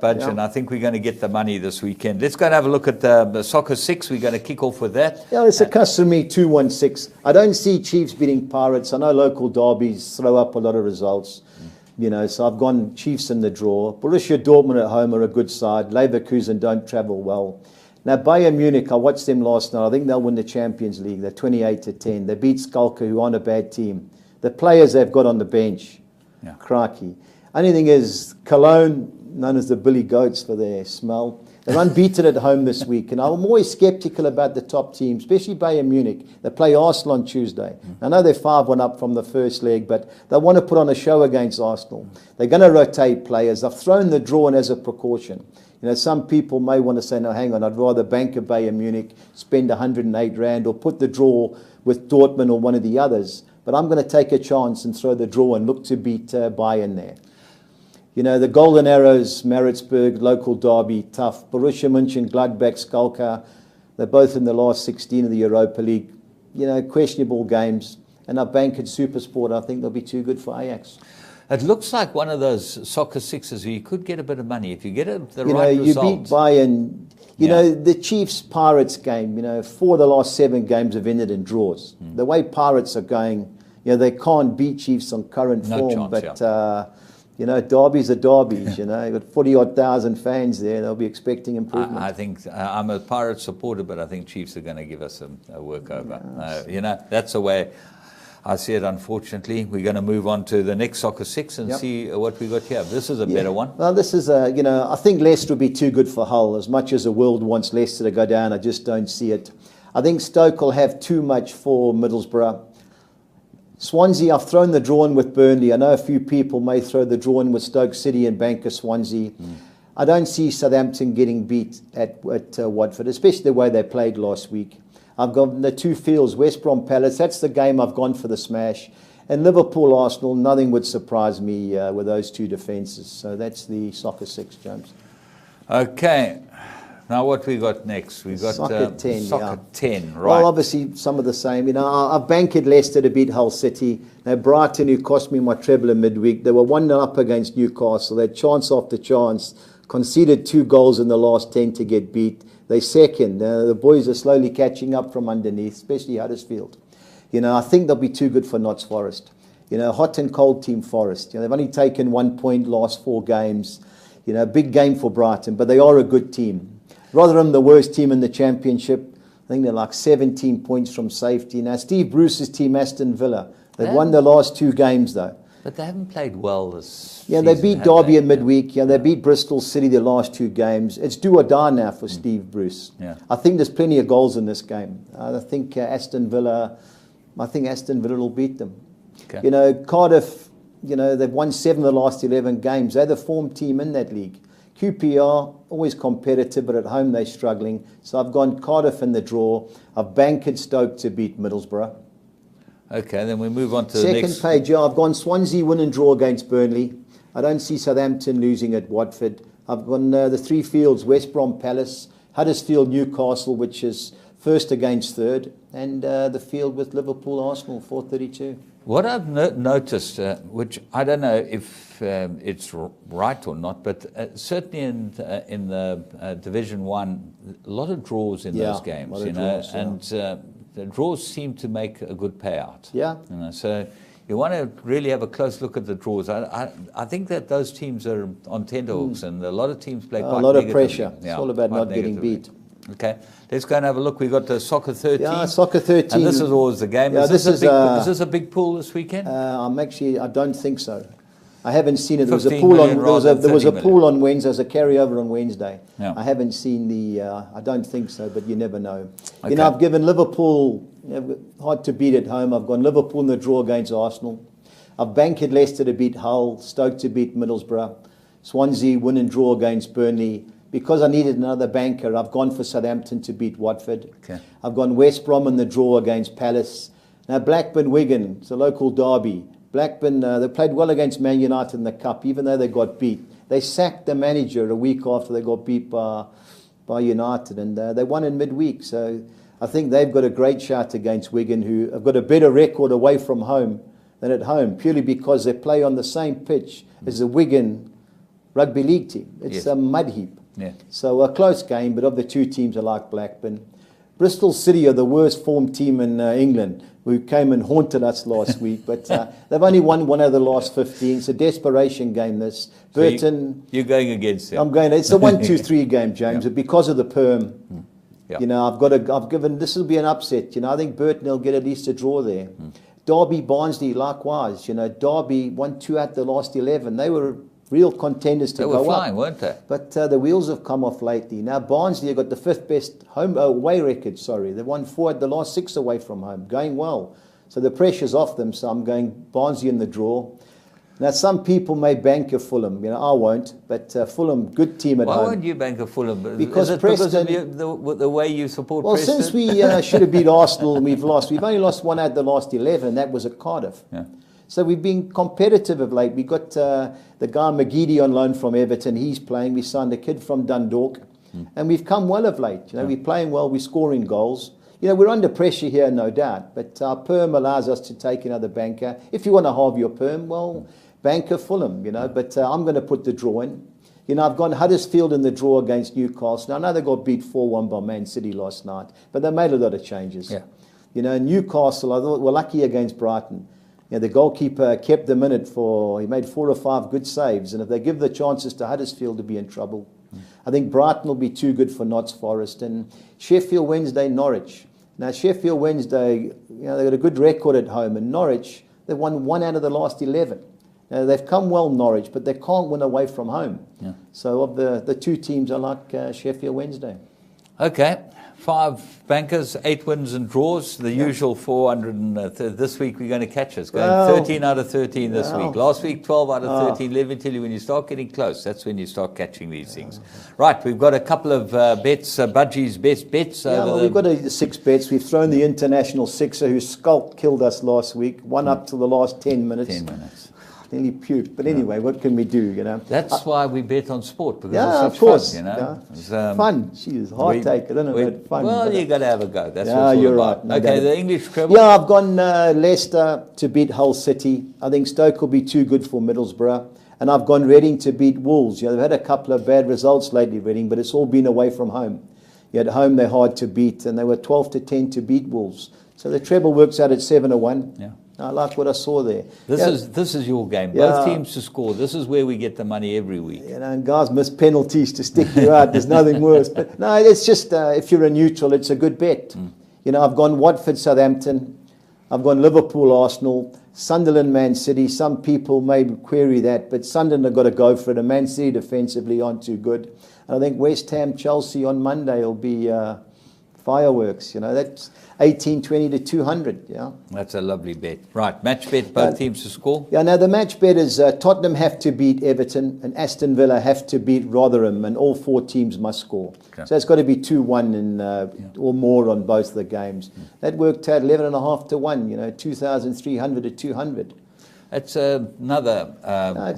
Budge, and I think we're going to get the money this weekend. Let's go and have a look at the Soccer 6. We're going to kick off with that. Yeah, it's a customary 2-1-6. I don't see Chiefs beating Pirates. I know local derbies throw up a lot of results. You know, so I've gone Chiefs in the draw. Borussia Dortmund at home are a good side. Leverkusen don't travel well. Now, Bayern Munich, I watched them last night. I think they'll win the Champions League. They're 28-10. They beat Schalke, who aren't a bad team. The players they've got on the bench, crikey. Only thing is, Cologne, known as the Billy Goats for their smell, they're unbeaten at home this week. And I'm always sceptical about the top teams, especially Bayern Munich. They play Arsenal on Tuesday. I know they're 5-1 up from the first leg, but they want to put on a show against Arsenal. They're going to rotate players. They've thrown the draw in as a precaution. You know, some people may want to say, no, hang on, I'd rather bank a Bayern Munich, spend 108 Rand, or put the draw with Dortmund or one of the others. But I'm going to take a chance and throw the draw and look to beat Bayern there. You know, the Golden Arrows, Maritzburg, local derby, tough. Borussia Mönchengladbach, Schalke, they're both in the last 16 of the Europa League. You know, questionable games. And I bank at Supersport. I think they'll be too good for Ajax. It looks like one of those Soccer 6s where you could get a bit of money if you get the right result. You beat Bayern. You know, the Chiefs-Pirates game, you know, 4 of the last 7 games have ended in draws. The way Pirates are going, you know, they can't beat Chiefs on current form. But, you know, derbies are derbies, you know. You've got 40-odd thousand fans there. They'll be expecting improvement. I think I'm a Pirates supporter, but I think Chiefs are going to give us a workover. You know, that's the way I see it, unfortunately. We're going to move on to the next Soccer 6 and see what we got here. This is a better one. Well, this is you know, I think Leicester will be too good for Hull. As much as the world wants Leicester to go down, I just don't see it. I think Stoke will have too much for Middlesbrough. Swansea, I've thrown the draw in with Burnley. I know a few people may throw the draw in with Stoke City and bank a Swansea. I don't see Southampton getting beat at Watford, especially the way they played last week. I've got the 2 fields, West Brom Palace. That's the game I've gone for the smash. And Liverpool Arsenal, nothing would surprise me with those 2 defences. So that's the Soccer 6, James. Okay. Now what we got next? We got Soccer 10. Soccer 10, right? Well, obviously some of the same. You know, I've banked Leicester to beat Hull City. Now Brighton, who cost me my treble in midweek, they were 1-0 up against Newcastle. They had chance after chance, conceded 2 goals in the last 10 to get beat. They second. The boys are slowly catching up from underneath, especially Huddersfield. You know, I think they'll be too good for Notts Forest. You know, hot and cold team Forest. You know, they've only taken 1 point last 4 games. You know, big game for Brighton, but they are a good team. Rotherham, the worst team in the Championship. I think they're like 17 points from safety. Now, Steve Bruce's team, Aston Villa, they've won the last 2 games, though. But they haven't played well this season. They beat Derby in midweek. They beat Bristol City the last 2 games. It's do or die now for Steve Bruce. I think there's plenty of goals in this game. I think Aston Villa will beat them. You know, Cardiff, you know, they've won 7 of the last 11 games. They're the form team in that league. QPR, always competitive, but at home they're struggling. So I've gone Cardiff in the draw. I've banked Stoke to beat Middlesbrough. Okay, then we move on to the next. Second page, I've gone Swansea win and draw against Burnley. I don't see Southampton losing at Watford. I've gone the 3 fields, West Brom Palace, Huddersfield Newcastle, which is first against third, and the field with Liverpool Arsenal, 432. What I've noticed, which I don't know if it's right or not, but certainly in the Division 1, a lot of draws in those games, you know, and the draws seem to make a good payout. You know, so you want to really have a close look at the draws. I think that those teams are on tenterhooks, and a lot of teams play quite a lot negatively. of pressure. It's all about not getting beat. Okay, let's go and have a look. We've got the Soccer 13. Yeah, Soccer 13. And this is always the game. Yeah, is this a big pool this weekend? I don't think so. I haven't seen it. There was a pool on. There was a pool on Wednesday. There's a carryover on Wednesday. I haven't seen the. I don't think so, but you never know. You know, I've given Liverpool hard to beat at home. I've gone Liverpool in the draw against Arsenal. I've banked Leicester to beat Hull, Stoke to beat Middlesbrough, Swansea win and draw against Burnley. Because I needed another banker, I've gone for Southampton to beat Watford. I've gone West Brom in the draw against Palace. Now Blackburn-Wigan, it's a local derby. Blackburn, they played well against Man United in the Cup, even though they got beat. They sacked the manager a week after they got beat by United, and they won in midweek. So I think they've got a great shot against Wigan, who have got a better record away from home than at home, purely because they play on the same pitch as the Wigan rugby league team. It's a mud heap. Yeah. So a close game, but of the two teams, I like Blackburn. Bristol City are the worst formed team in England, who came and haunted us last week, but they've only won one of the last 15. It's a desperation game, this. Burton... So you're going against them. I'm going... It's a 1-2-3 game, James, but because of the perm, you know, I've given... This will be an upset. You know, I think Burton will get at least a draw there. Derby, Barnsley, likewise. You know, Derby won 2 out the last 11. They were real contenders to go up. They were flying, weren't they? But the wheels have come off lately. Now, Barnsley have got the 5th best away record, They've won 4 at the last 6 away from home. Going well. So the pressure's off them, so I'm going Barnsley in the draw. Now, some people may bank a Fulham. You know, I won't. But Fulham, good team at home. Why won't you bank a Fulham? Because Preston... Because of the way you support Preston? Well, since we should have beat Arsenal and we've lost. We've only lost 1 out the last 11, and that was at Cardiff. Yeah. So we've been competitive of late. We got the guy McGeady on loan from Everton. He's playing. We signed a kid from Dundalk. And we've come well of late. You know, we're playing well. We're scoring goals. You know, we're under pressure here, no doubt. But our perm allows us to take another banker. If you want to halve your perm, well, banker Fulham, you know. But I'm going to put the draw in. You know, I've gone Huddersfield in the draw against Newcastle. Now, I know they got beat 4-1 by Man City last night. But they made a lot of changes. Yeah. You know, Newcastle, I thought, were lucky against Brighton. You know, the goalkeeper kept them in it he made 4 or 5 good saves. And if they give the chances to Huddersfield to be in trouble, I think Brighton will be too good for Notts Forest. And Sheffield Wednesday, Norwich. Now, Sheffield Wednesday, you know, they've got a good record at home. And Norwich, they've won 1 out of the last 11. Now, they've come well, Norwich, but they can't win away from home. Yeah. So of the two teams, I like Sheffield Wednesday. Okay. 5 bankers, 8 wins and draws, the usual 400. This week we're going to catch us. Going 13 out of 13 this week. Last week 12 out of 13. Let me tell you, when you start getting close, that's when you start catching these things. Right, we've got a couple of bets, Budgie's best bets. We've got 6 bets. We've thrown the international sixer who killed us last week. One up to the last 10 minutes. 10 minutes. Nearly puked. But anyway, what can we do, you know? That's why we bet on sport, because it's such of course, fun, you know. It's fun. She's hard taker, isn't it? Fun. Well, you got to have a go. That's what it's all about. Right. Okay, the English treble. Yeah, I've gone Leicester to beat Hull City. I think Stoke will be too good for Middlesbrough. And I've gone Reading to beat Wolves. You know, they've had a couple of bad results lately, Reading, but it's all been away from home. At home, they're hard to beat, and they were 12-10 to beat Wolves. So the treble works out at 7-1. Yeah. I like what I saw there. This is your game. Both teams to score. This is where we get the money every week. You know, and guys miss penalties to stick you out. There's nothing worse. But no, it's just if you're a neutral, it's a good bet. You know, I've gone Watford, Southampton. I've gone Liverpool, Arsenal, Sunderland, Man City. Some people may query that, but Sunderland have got to go for it. And Man City defensively aren't too good. And I think West Ham, Chelsea on Monday will be fireworks. You know, that's 18-20 to 200. Yeah, that's a lovely bet. Right, match bet, both teams to score. Yeah, now the match bet is Tottenham have to beat Everton and Aston Villa have to beat Rotherham, and all 4 teams must score. Okay. So it's got to be 2-1 or more on both of the games. That worked out 11.5 to 1. You know, 2,300 to 200. It's another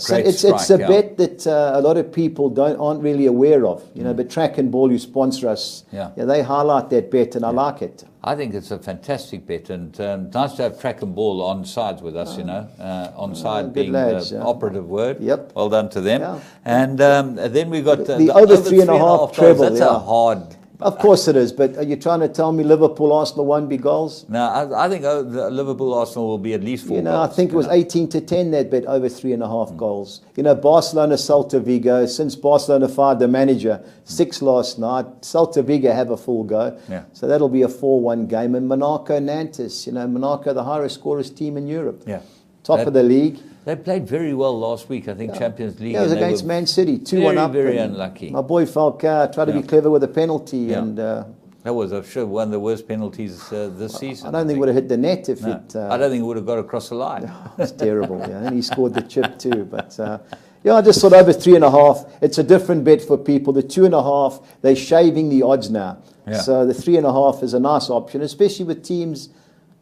great it's a bet that a lot of people aren't really aware of. You know, but Track and Ball, who sponsor us, they highlight that bet, and I like it. I think it's a fantastic bet, and nice to have Track and Ball on sides with us. You know, on side being lads, the operative word. Yep. Well done to them. Yeah. And then we got the over 3.5 treble. That's a hard. Of course it is, but are you trying to tell me Liverpool, Arsenal won't be goals? No, I think Liverpool, Arsenal will be at least 4 goals. I think it was 18-10 that bet, over 3.5 goals. You know, Barcelona, Celta Vigo, since Barcelona fired the manager, 6 last night, Celta Vigo have a full go. Yeah. So that'll be a 4-1 game. And Monaco, Nantes, you know, Monaco, the highest scorers team in Europe. Yeah. Top of the league. They played very well last week, I think, Champions League. Yeah, it was against Man City, 2-1 up. Very unlucky. My boy Falcao tried to be clever with a penalty. And that was, I'm sure, one of the worst penalties this season. I don't think it would have hit the net if it... I don't think it would have got across the line. It's terrible, And he scored the chip too. But, I just thought over 3.5. It's a different bet for people. The 2.5, they're shaving the odds now. Yeah. So the 3.5 is a nice option, especially with teams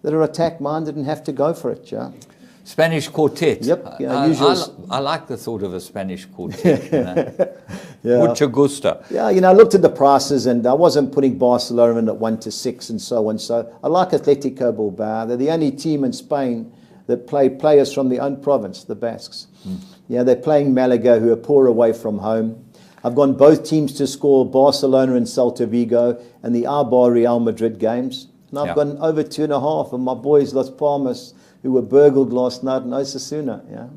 that are attack-minded and have to go for it, Spanish quartet. Yep. I like the thought of a Spanish quartet. Mucho gusto. Yeah, I looked at the prices and I wasn't putting Barcelona in at 1-6 and so on. So I like Atletico Bilbao. They're the only team in Spain that play players from their own province, the Basques. Yeah, they're playing Malaga, who are poor away from home. I've gone both teams to score, Barcelona and Celta Vigo, and the Eibar Real Madrid games. And I've gone over 2.5, and my boys Las Palmas, who were burgled last night in Osasuna. Yeah.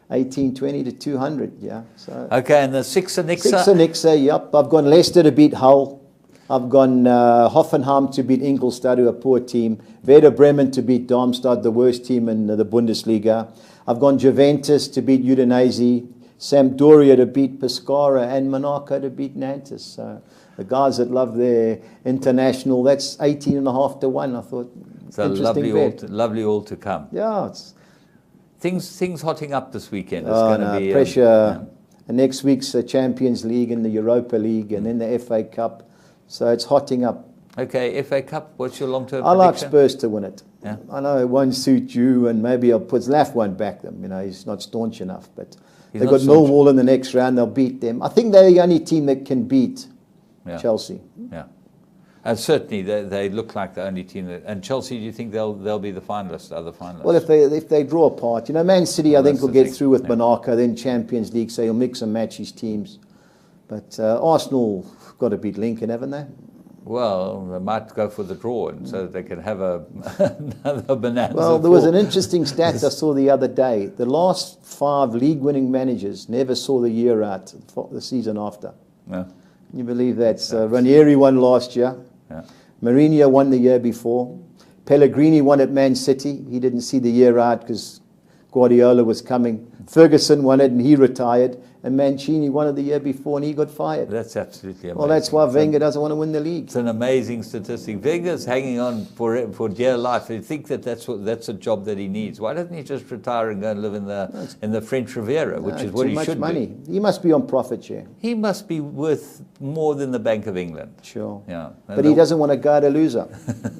1820 to 200, yeah. So okay, and the Sixer Nixa? Sixer Nixa, yep. I've gone Leicester to beat Hull. I've gone Hoffenheim to beat Ingolstadt, who are a poor team. Werder Bremen to beat Darmstadt, the worst team in the Bundesliga. I've gone Juventus to beat Udinese, Sampdoria to beat Pescara, and Monaco to beat Nantes. So the guys that love their international, that's 18.5 to 1. I thought, so lovely all to come. Yeah, it's things hotting up this weekend. It's going to be pressure. And next week's the Champions League and the Europa League and then the FA Cup. So it's hotting up. Okay, FA Cup, what's your long-term I prediction? like Spurs to win it. Yeah. I know it won't suit you, and maybe I'll put Zlaf won't back them. You know, he's not staunch enough. But they've got Millwall in the next round. They'll beat them. I think they're the only team that can beat Chelsea. Yeah. And certainly they look like the only team that. And Chelsea, do you think they'll be the finalists, other finalists? Well, if they draw apart, you know, Man City, I think will get through with Monaco, then Champions League, so he'll mix and match his teams. But Arsenal got to beat Lincoln, haven't they? Well, they might go for the draw, and so that they can have another bonanza. Well, there was an interesting stat I saw the other day. The last 5 league-winning managers never saw the year out, the season after. Yeah. Can you believe that? Ranieri won last year. Yeah. Mourinho won the year before. Pellegrini won at Man City. He didn't see the year out because Guardiola was coming. Ferguson won it and he retired. And Mancini won it the year before and he got fired. That's absolutely amazing. Well, that's why Wenger doesn't want to win the league. It's an amazing statistic. Wenger's hanging on for dear life. I think that's a job that he needs. Why doesn't he just retire and go and live in the French Riviera, which is what he should money. do? He must be on profit share. He must be worth more than the Bank of England. Sure. Yeah. But he doesn't want to go to loser.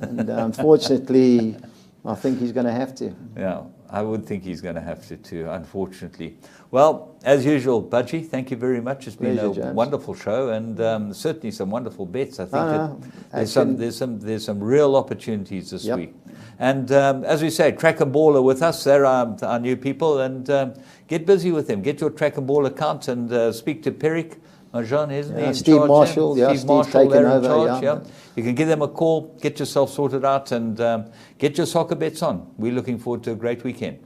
And unfortunately, I think he's going to have to. Yeah, I would think he's going to have to too, unfortunately. Well, as usual, Budgie, thank you very much. It's been a wonderful show, and certainly some wonderful bets. I think there's some real opportunities this week. And as we say, Track and Ball are with us. They're our new people, and get busy with them. Get your Track and Ball account and speak to Peric Marjan, isn't he? Steve Marshall, Steve Marshall, they're in charge. Yeah. You can give them a call, get yourself sorted out, and get your soccer bets on. We're looking forward to a great weekend.